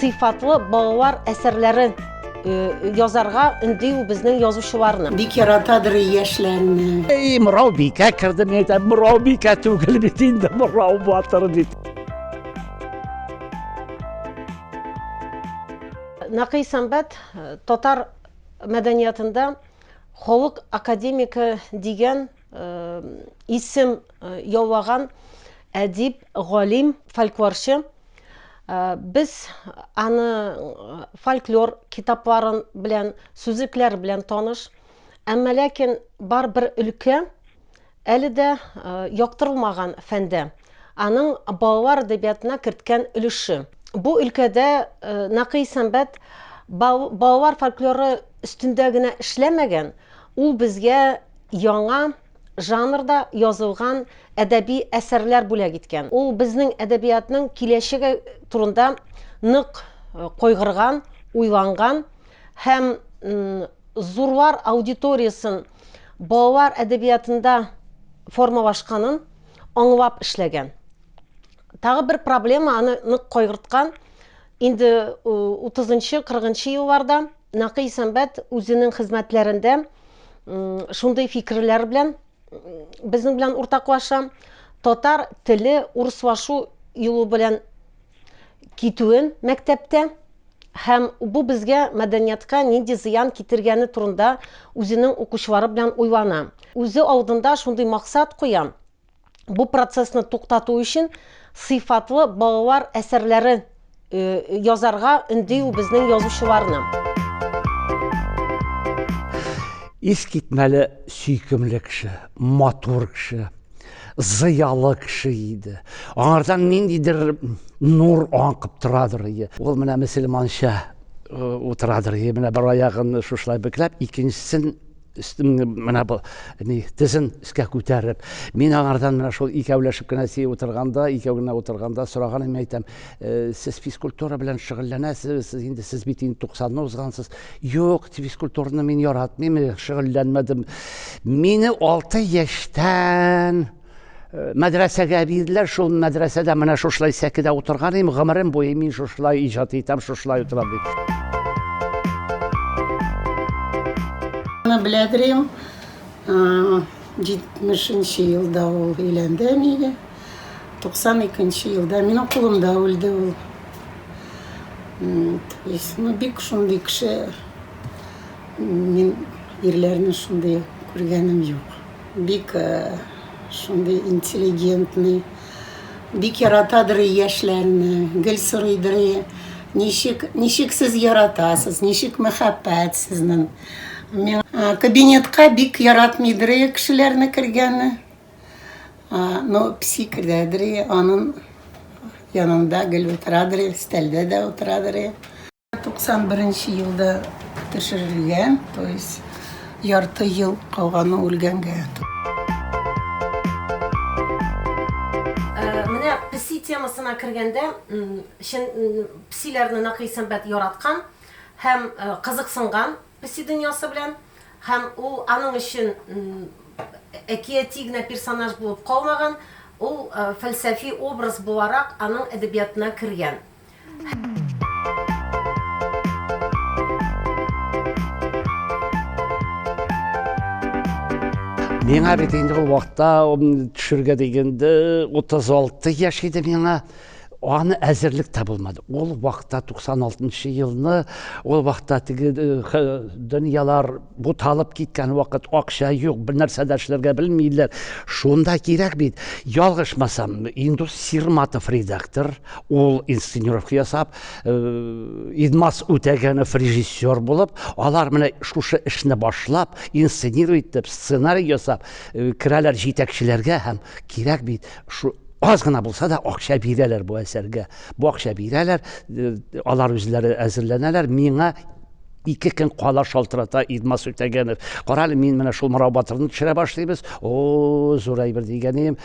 сыйфатлы балалар әсәрләрен язарга үндеү безнең язучыларны. Бик яратадыр яшьләрне. Мырау бикә кердем, әйтәм, мырау бикә түгел бит инде, мырау батыр бит. Нақый Сәмбәт татар мәдәниятында халык академика дигән исем яулаган әдип, галим, фольклорчы. Biz аны фольклор китапларын белән, сүзекләр белән таныш. Әмма ләкин бар бер өлкә әле дә яктырылмаган фәндә. Аның балалар әдәбиятына керткән өлеше. Бу өлкәдә Нақый Сәмбәт балалар фольклоры өстендә генә эшләмәгән, ул безгә яңа жанрда язылган әдәби әсәрләр бүләк иткән. Ул безнең әдәбиятның киләчәге турында нык кайгырган, уйланган һәм зурлар аудиториясын балалар әдәбиятында формалашканын аңлап эшләгән. Тагы бер проблема аны нык кайгырткан. Инде 30-40 елларда Нақый Сәмбәт үзенең хезмәтләрендә шундый фикерләр белән безнең белән уртаклаша, татар теле урыслашу юлы белән китүен мәктәптә һәм бу безгә мәдәниятка нинди зыян китергәне турында үзенең укучылары белән уйлана. Үзе алдында шундый максат куя. Бу процессны туктату өчен сыйфатлы балалар әсәрләрен язарга өндеү безнең язучыларны. Искитмәле сөйкемле кеше, матур кеше, зыялы кеше иде. Аңардан ниндидер нур аңкып торадыр. Ул менә мөселманча утырадыр. Менә бер аягын шушлай бөкләп, икенчесен менә бу тезен өскә күтәреп. Мин аңардан менә шул икәүләшеп кенә утырганда, икәү генә утырганда сораганым, әйтәм, сез физкультура белән шөгыльләнәсез, инде сез бит 90-ны узгансыз. Юк, физкультураны мин яратмыйм, шөгыльләнмәдем. Мине 6 яшьтән мәдрәсәгә бирделәр, шул мәдрәсәдә менә шушлай сәкедә утырганым, гомерем буе мин шушлай иҗат итәм, шушлай утырам бит. Беләдерем, 70-нче елда ул өйләнде мигә, 92-нче елда минем кулымда үлде ул. Бик шундый кеше, мин ирләрне шундый күргәнем юк. Бик шундый интеллигентный, бик яратадыр яшьләрне, гел сорыйдыр, ничек сез яратасыз, ничек мәхәббәт сезнең. Кабинетка бик яратмыйдыр кешеләрне кергәнне. Но психиатрдыр, аның янында гел утырадыр, стелдә дә утырадыр. 91-нче елда төшерелгән, то есть ярты ел калганы үлгәнгә. Менә пси темасына кергәндә, псиләрне Нақый Сәмбәт яраткан һәм кызыксынган пси дөньясы белән, һәм ул аның өчен әкияти генә персонаж булып калмаган, ул фәлсәфи образ буларак аның әдәбиятына кергән. Миңа бит инде ул вакытта төшергә дигәндә 36 яшь иде миңа. Аны әзерлек тә булмады. Ул вакытта 96-нчы елны, ул вакытта теге дөньялар буталып киткән вакыт, акча юк, бер нәрсә дә эшләргә белмиләр. Шунда кирәк бит. Ялгышмасам, Индус Сирматов редактор, ул инсценировка ясап, Идмас Үтәгәнов режиссер булып, алар менә шушы эшне башлап, инсценировать итеп, сценарий ясап, керәләр җитәкчеләргә һәм кирәк бит. Az гына булса да акча бирәләр бу әсәргә. Бу акча бирәләр, алар үзләре әзерләнәләр. Миңа 2 көн кала шалтырата Идмас Үтәгәнов. Карале, мин менә шул Мырау батырны төшерә башлыйбыз. О, зур әйбер дигәнем.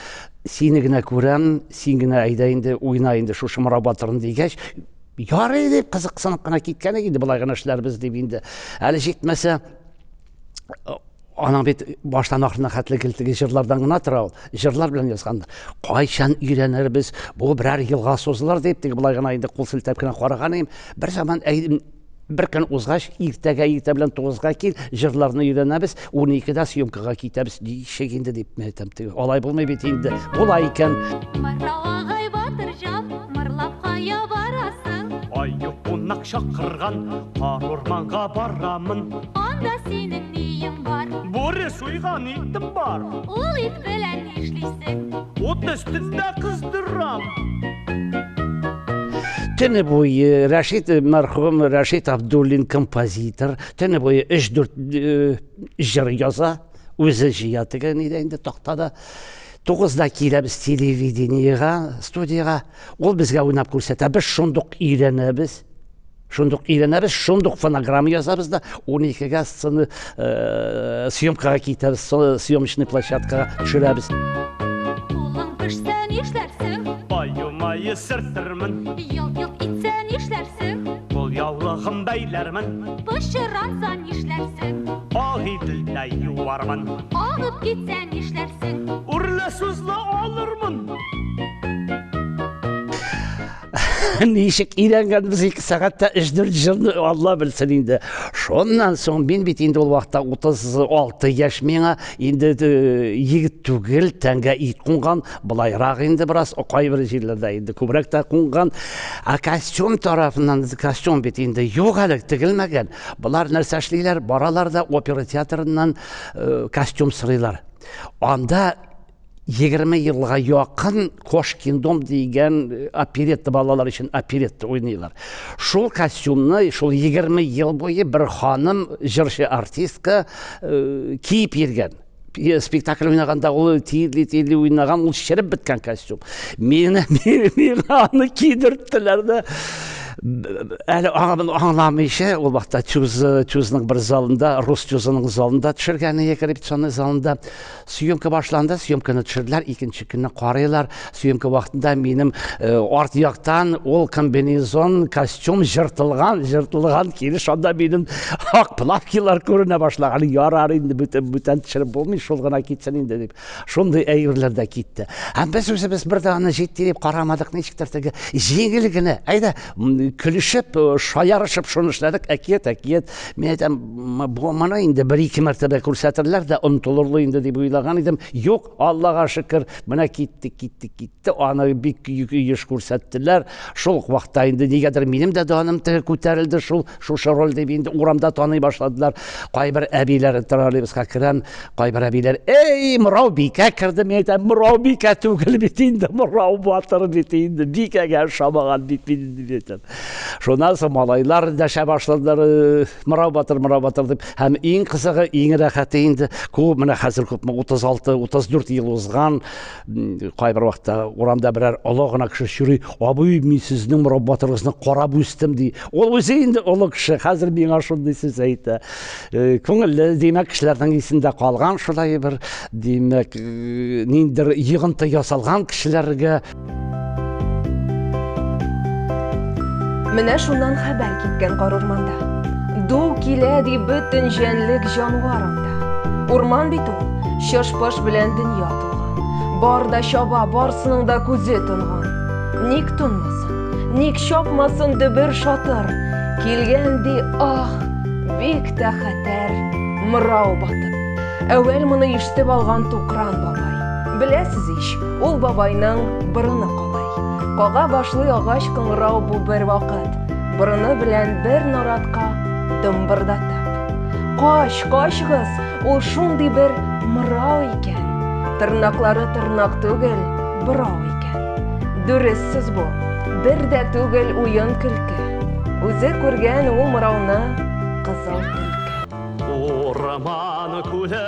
Сине генә күрәм, син генә әйдә инде, уйна инде шушы Мырау батырны дигәч, ярый дип кызыксынып кына киткән иде, булай гына эшләрбез дип инде. Әле җитмәсә Аның бит баштан ахырына хәтле килтеге җырлардан гына тора ул. Җырлар белән язгандар. Кайчан өйрәнербез? Бу берәр елга сузылыр дип теге булай гына инде кул селтәп кенә караган идем. Бер заман bir көн узгач, иртә белән 9-га кил, җырларны өйрәнәбез, 12-дә съемкага китәбез. Ничек инде дип әйтәм теге. Алай булмый бит инде. Булай икән. Марлагай батыр җап, мырлап кая барасың? Аю кунак чакырган, кар орманга барамын. Анда синең ниең бар. Бүре суйган итем бар. Ул ит белән нишлисең? Ут өстендә кыздырам. Төне буе Рәшит мәрхүм Рәшит Абдуллин композитор, төне буе 3-4 җыр яза, үзе җыя тегән иде инде тактада. 9-да киләбез телевидениегә, студияга. Ул безгә уйнап күрсәтә. Без шундук өйрәнәбез. Шундук фонограмма язабыз да 12-гә сцена съемкага китәбез, съемочный площадкага төшерәбез. Кулың пешсә нишләрсең? Аю-майы сыртырмын, Йылт-йылт итсә нишләрсең? кул яулыгым бәйләрмен. Пышыранса нишләрсең? Ак иделдә юармын, Агып китсә нишләрсең? үрле сүзле алырмын. Ничек өйрәнгәнбез 2 сәгатьтә 3-4 җырны Алла белсен инде. Шуннан соң мин бит инде ул вакытта 36 яшь миңа инде егет түгел, тәнгә ит кунган, булайрак инде бераз кайбер җирләрдә инде күбрәк тә кунган. Костюм тарафыннан костюм бит инде юк әле тегелмәгән. Булар нәрсә эшлиләр? Баралар да опера театрыннан костюм сырыйлар. Анда 20 елга якын Кошкин дом дигән оперетта балалар өчен оперетта уйныйлар. Шул костюмны шул 20 ел буе бер ханым җырчы артистка киеп йөргән. Спектакль уйнаганда ул тили уйнаган, ул шереп беткән костюм. Миңа аны кидерттеләр дә. Әле аңламыйча, ул вакытта Чузның бер залында, Рус Чузының залында төшергән репетиционный залында съемка башланды, съемканы төшерделәр, икенче көнне карыйлар. Съемка вакытында минем арт яктан ул комбинезон, костюм жыртылган килеш, анда минем ак плавкилар күренә башлаган. Ярар инде бүтән төшереп булмый, шул гына китсен инде дип. Шундый әйберләр дә китте. Һәм без үзебез бер дә аны җитди дип карамадык, ничектер теге җиңел генә. Әйдә көлешеп, шаярышып шуны эшләдек, әкият. Мен әйтәм, бу моны инде 1-2 мәртәбә күрсәтерләр дә онытылырлы инде дип уйлаган идем. Юк, Аллага шөкер, менә китте. Аны бик еш күрсәттеләр. Шул вакытта инде нигәдер минем дә даным күтәрелде, шул роль дип инде урамда таный башладылар. Кайбер әбиләр троллейбуска керән, кайбер әбиләр, "Эй, Мырау бикә керде", мен әйтәм, "Мырау бикә түгел бит инде, Мырау батыр бит инде, бикәгә шабаган бит инде". Шуннан соң малайлар дәшә башладылар, Мырау батыр дип. Һәм иң кызыгы, иң рәхәте инде күп, менә хәзер күпме 36-34 ел узган, кайбер вакытта урамда берәр олы гына кеше чүри, "Абый, мин сезнең Мырау батырыгызны карап үстем" ди. Ул үзе инде олы кеше, хәзер миңа шундый сүз әйтә. Күңелле, димәк, кешеләрнең исендә калган, шулай бер, димәк, ниндер йыгынты ясалган кешеләргә. Менә шуннан хәбәр киткән Карурманда. Ду килә ди бөтен җәнлек җанварында. Урман бит ул, чыш-пыш белән дөнья тулган. Бар да чаба, барсының да күзе тонган. Ник тунмасын, ник чапмасын дөбер шатыр. Килгән ди, бик тә хәтәр, Мырау батыр. Әүвәл моны ишетеп алган Тукран бабай. Беләсез ич, ул бабайның борыны калай. Кага башлый агач кыңгырау бу бер вакыт. Борыны белән бер наратка дымбырдатып. Качгыз, ул шундый бер Мырау икән. Тырнаклары тырнак түгел, Бырау икән. Дөрес бу, бер дә түгел уен көлке. Үзе күргән ул Мырауны кызыл төлке. Урман күле